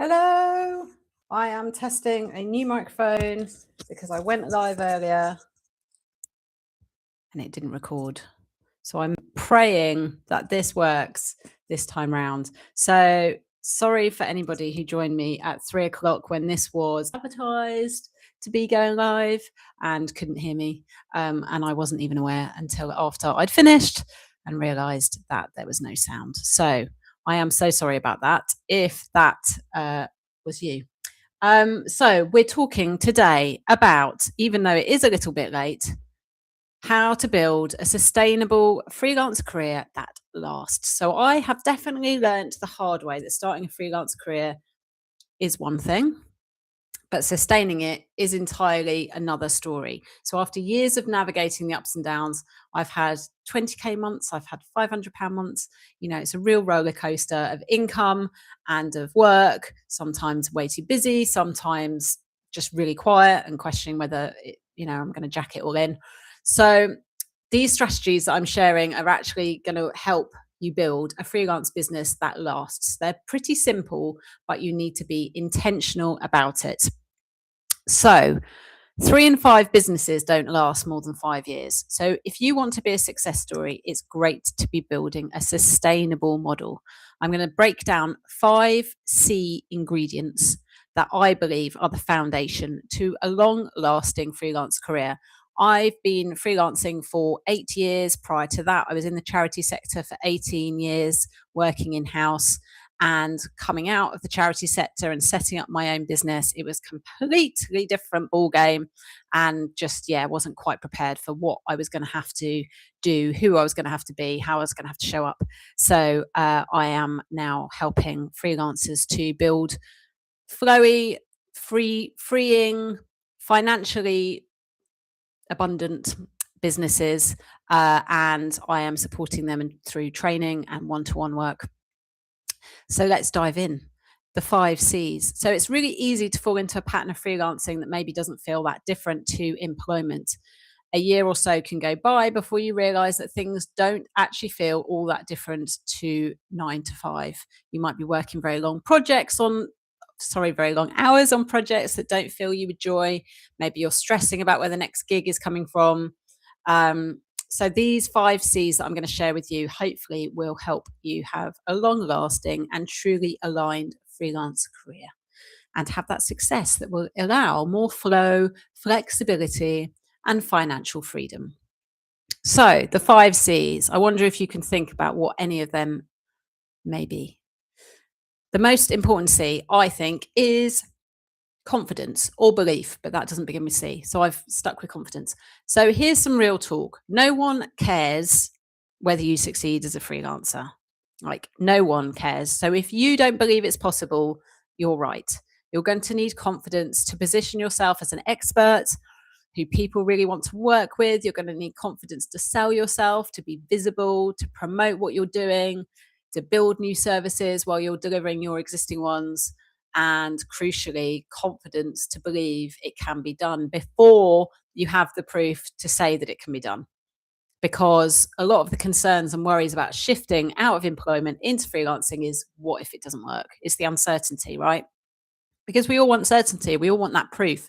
Hello, I am testing a new microphone because I went live earlier and it didn't record. So I'm praying that this works this time round. So sorry for anybody who joined me at 3 o'clock when this was advertised to be going live and couldn't hear me. And I wasn't even aware until after I'd finished and realized that there was no sound. So I am so sorry about that if that was you. So we're talking today about, even though it is a little bit late, how to build a sustainable freelance career that lasts. So I have definitely learned the hard way that starting a freelance career is one thing, but sustaining it is entirely another story. So after years of navigating the ups and downs, I've had 20k months, I've had £500 months. It's a real roller coaster of income and of work, sometimes way too busy, sometimes just really quiet and questioning whether I'm going to jack it all in. So these strategies that I'm sharing are actually going to help you build a freelance business that lasts. They're pretty simple, but you need to be intentional about it. So 3 in 5 businesses don't last more than 5 years. So if you want to be a success story, it's great to be building a sustainable model. I'm going to break down 5 C ingredients that I believe are the foundation to a long-lasting freelance career. I've been freelancing for 8 years. Prior to that, I was in the charity sector for 18 years, working in-house. And coming out of the charity sector and setting up my own business, it was completely different ball game, and just wasn't quite prepared for what I was going to have to do, who I was going to have to be, how I was going to have to show up. So I am now helping freelancers to build flowy, freeing, financially abundant businesses, and I am supporting them through training and one-to-one work. So let's dive in. The 5 C's. So it's really easy to fall into a pattern of freelancing that maybe doesn't feel that different to employment. A year or so can go by before you realize that things don't actually feel all that different to 9 to 5. You might be working very long hours on projects that don't fill you with joy. Maybe you're stressing about where the next gig is coming from. So these 5 C's that I'm going to share with you hopefully will help you have a long-lasting and truly aligned freelance career and have that success that will allow more flow, flexibility, and financial freedom. So the 5 C's, I wonder if you can think about what any of them may be. The most important C, I think, is confidence or belief, but that doesn't begin with C. So I've stuck with confidence. So here's some real talk. No one cares whether you succeed as a freelancer. Like, no one cares. So if you don't believe it's possible, you're right. You're going to need confidence to position yourself as an expert who people really want to work with. You're going to need confidence to sell yourself, to be visible, to promote what you're doing, to build new services while you're delivering your existing ones. And crucially, confidence to believe it can be done before you have the proof to say that it can be done. Because a lot of the concerns and worries about shifting out of employment into freelancing is, what if it doesn't work? It's the uncertainty, right? Because we all want certainty, we all want that proof.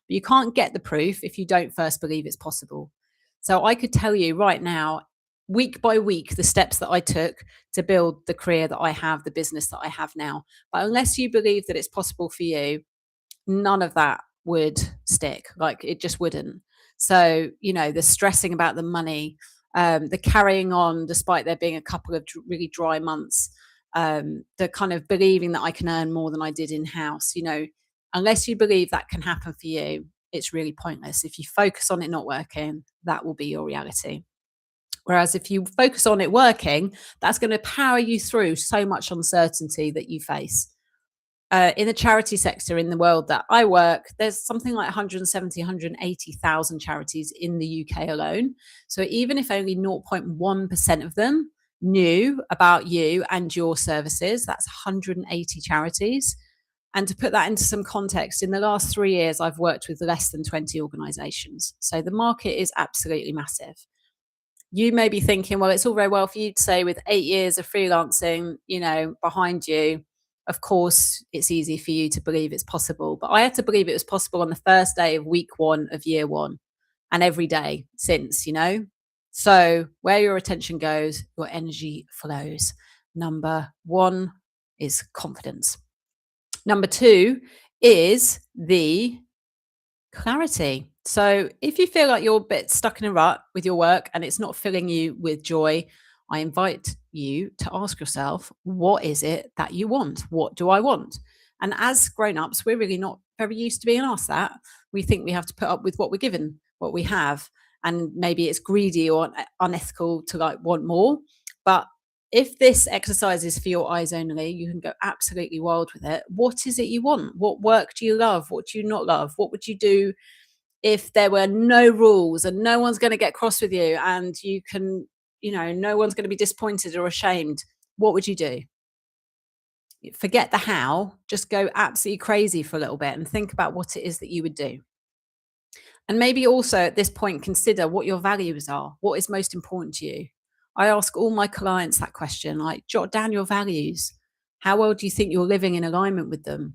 But you can't get the proof if you don't first believe it's possible. So I could tell you right now, week by week, the steps that I took to build the career that I have, the business that I have now. But unless you believe that it's possible for you, none of that would stick. Like, it just wouldn't. So, the stressing about the money, the carrying on despite there being a couple of really dry months, the kind of believing that I can earn more than I did in-house, unless you believe that can happen for you, it's really pointless. If you focus on it not working, that will be your reality. Whereas if you focus on it working, that's going to power you through so much uncertainty that you face. In the charity sector in the world that I work, there's something like 170, 180,000 charities in the UK alone. So even if only 0.1% of them knew about you and your services, that's 180 charities. And to put that into some context, in the last 3 years, I've worked with less than 20 organisations. So the market is absolutely massive. You may be thinking, well, it's all very well for you to say with 8 years of freelancing, behind you, of course, it's easy for you to believe it's possible. But I had to believe it was possible on the first day of week 1 of year 1 and every day since, So where your attention goes, your energy flows. Number 1 is confidence. Number 2 is the clarity. So if you feel like you're a bit stuck in a rut with your work and it's not filling you with joy, I invite you to ask yourself, what is it that you want? What do I want? And as grown-ups, we're really not very used to being asked that. We think we have to put up with what we're given, what we have. And maybe it's greedy or unethical to want more. But if this exercise is for your eyes only, you can go absolutely wild with it. What is it you want? What work do you love? What do you not love? What would you do if there were no rules and no one's going to get cross with you and you can, no one's going to be disappointed or ashamed? What would you do? Forget the how, just go absolutely crazy for a little bit and think about what it is that you would do. And maybe also at this point, consider what your values are. What is most important to you? I ask all my clients that question, like, jot down your values. How well do you think you're living in alignment with them?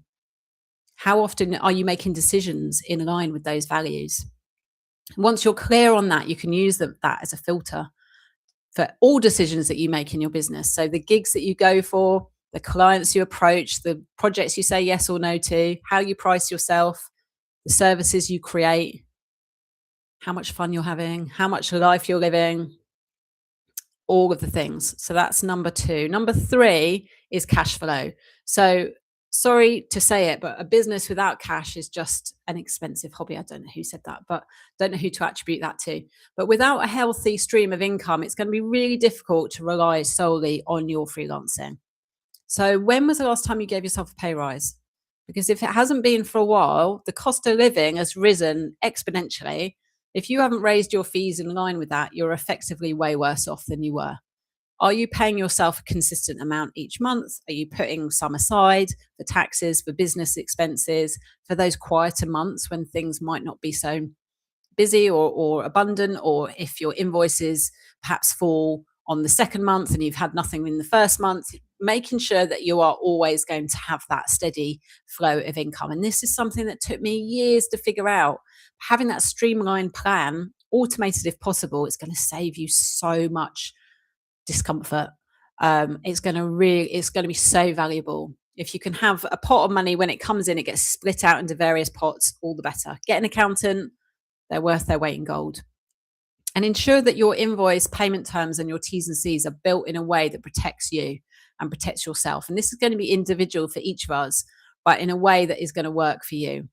How often are you making decisions in line with those values? Once you're clear on that, you can use that as a filter for all decisions that you make in your business. So the gigs that you go for, the clients you approach, the projects you say yes or no to, how you price yourself, the services you create, how much fun you're having, how much life you're living, all of the things. So that's number 2. Number 3 is cash flow. So sorry to say it, but a business without cash is just an expensive hobby. I don't know who said that, but don't know who to attribute that to. But without a healthy stream of income, it's going to be really difficult to rely solely on your freelancing. So when was the last time you gave yourself a pay rise? Because if it hasn't been for a while, the cost of living has risen exponentially. If you haven't raised your fees in line with that, you're effectively way worse off than you were. Are you paying yourself a consistent amount each month? Are you putting some aside for taxes, for business expenses, for those quieter months when things might not be so busy or abundant, or if your invoices perhaps fall on the second month and you've had nothing in the first month, making sure that you are always going to have that steady flow of income. And this is something that took me years to figure out. Having that streamlined plan, automated if possible, it's going to save you so much discomfort. It's going to be so valuable. If you can have a pot of money, when it comes in, it gets split out into various pots, all the better. Get an accountant. They're worth their weight in gold. And ensure that your invoice payment terms and your T's and C's are built in a way that protects you and protects yourself. And this is going to be individual for each of us, but in a way that is going to work for you.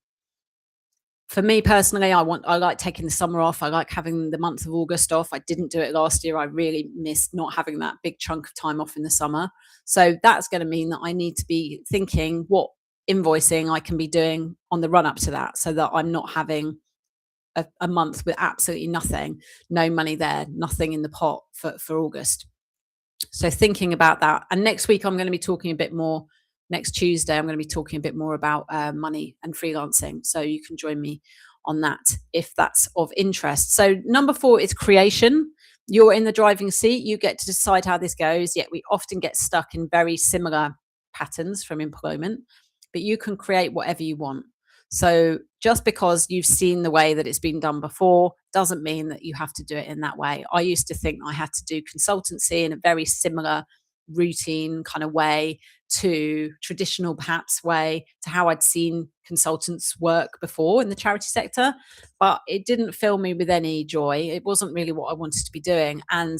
For me personally, I like taking the summer off. I like having the month of August off. I didn't do it last year. I really missed not having that big chunk of time off in the summer. So that's going to mean that I need to be thinking what invoicing I can be doing on the run up to that, so that I'm not having a month with absolutely nothing, no money there, nothing in the pot for August. So thinking about that. And next week, I'm going to be talking a bit more. Next Tuesday, I'm going to be talking a bit more about money and freelancing. So you can join me on that if that's of interest. So number 4 is creation. You're in the driving seat. You get to decide how this goes. Yet we often get stuck in very similar patterns from employment, but you can create whatever you want. So just because you've seen the way that it's been done before doesn't mean that you have to do it in that way. I used to think I had to do consultancy in a very similar routine kind of way to traditional perhaps way to how I'd seen consultants work before in the charity sector, but it didn't fill me with any joy. It wasn't really what I wanted to be doing. And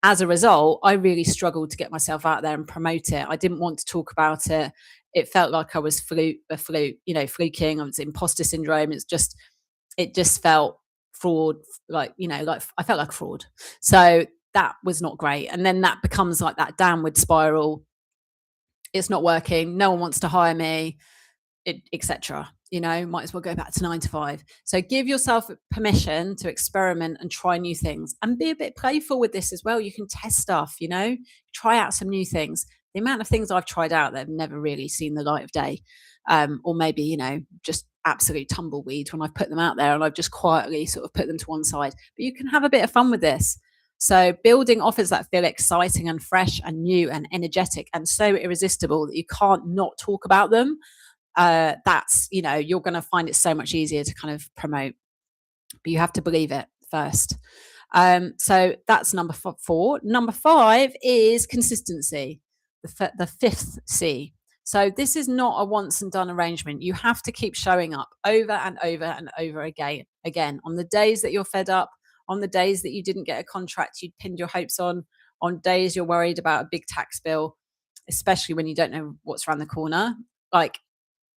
as a result, I really struggled to get myself out there and promote it. I didn't want to talk about it. It felt like I was fluking. I was imposter syndrome. It just felt fraud, like I felt like fraud. So that was not great. And then that becomes like that downward spiral. It's not working. No one wants to hire me, etc. Might as well go back to 9 to 5. So give yourself permission to experiment and try new things, and be a bit playful with this as well. You can test stuff, try out some new things. The amount of things I've tried out that have never really seen the light of day, or maybe, just absolute tumbleweed when I've put them out there and I've just quietly sort of put them to one side. But you can have a bit of fun with this. So building offers that feel exciting and fresh and new and energetic and so irresistible that you can't not talk about them, that's, you're going to find it so much easier to kind of promote, but you have to believe it first. So that's number 4. Number 5 is consistency, the fifth C. So this is not a once and done arrangement. You have to keep showing up over and over and over again on the days that you're fed up, on the days that you didn't get a contract you'd pinned your hopes on days you're worried about a big tax bill, especially when you don't know what's around the corner. Like,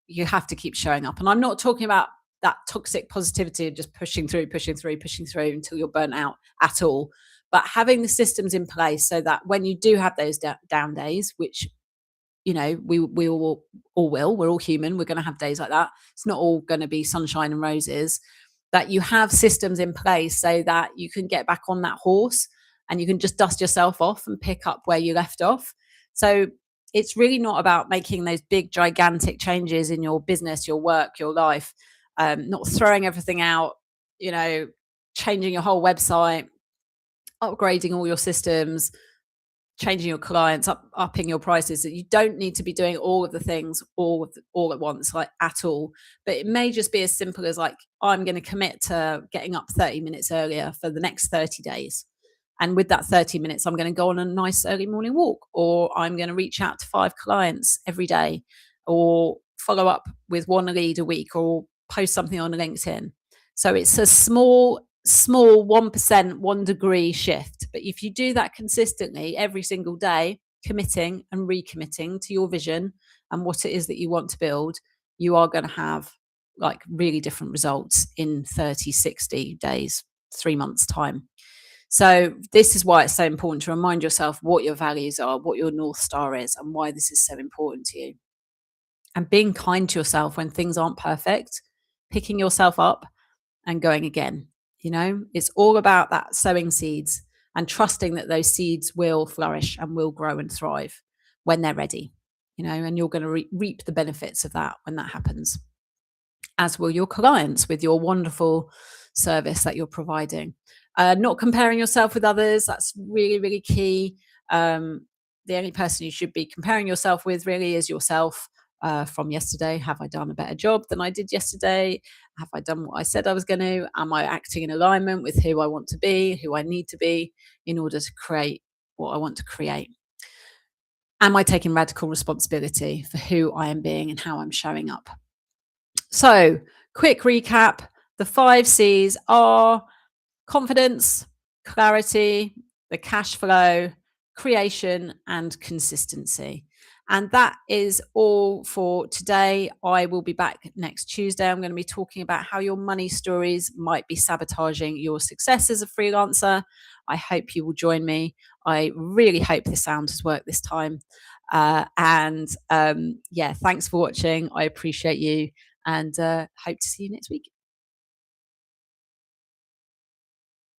you have to keep showing up. And I'm not talking about that toxic positivity of just pushing through until you're burnt out at all. But having the systems in place so that when you do have those down days, which, we all will, we're all human, we're going to have days like that. It's not all going to be sunshine and roses, that you have systems in place so that you can get back on that horse and you can just dust yourself off and pick up where you left off. So it's really not about making those big, gigantic changes in your business, your work, your life, not throwing everything out, changing your whole website, upgrading all your systems, changing your clients, upping your prices. That you don't need to be doing all of the things all at once, like at all. But it may just be as simple as like, I'm going to commit to getting up 30 minutes earlier for the next 30 days. And with that 30 minutes, I'm going to go on a nice early morning walk, or I'm going to reach out to 5 clients every day, or follow up with 1 lead a week, or post something on LinkedIn. So it's a small 1%, 1 degree shift. But if you do that consistently every single day, committing and recommitting to your vision and what it is that you want to build, you are going to have like really different results in 30, 60 days, 3 months time. So this is why it's so important to remind yourself what your values are, what your North Star is, and why this is so important to you. And being kind to yourself when things aren't perfect, picking yourself up and going again. It's all about that sowing seeds and trusting that those seeds will flourish and will grow and thrive when they're ready, and you're going to reap the benefits of that when that happens, as will your clients with your wonderful service that you're providing. Not comparing yourself with others. That's really, really key. The only person you should be comparing yourself with really is yourself. From yesterday, have I done a better job than I did yesterday? Have I done what I said I was going to? Am I acting in alignment with who I want to be, who I need to be in order to create what I want to create? Am I taking radical responsibility for who I am being and how I'm showing up? So, quick recap. The 5 C's are confidence, clarity, the cash flow, creation, and consistency. And that is all for today. I will be back next Tuesday. I'm going to be talking about how your money stories might be sabotaging your success as a freelancer. I hope you will join me. I really hope the sound has worked this time. Thanks for watching. I appreciate you, and hope to see you next week.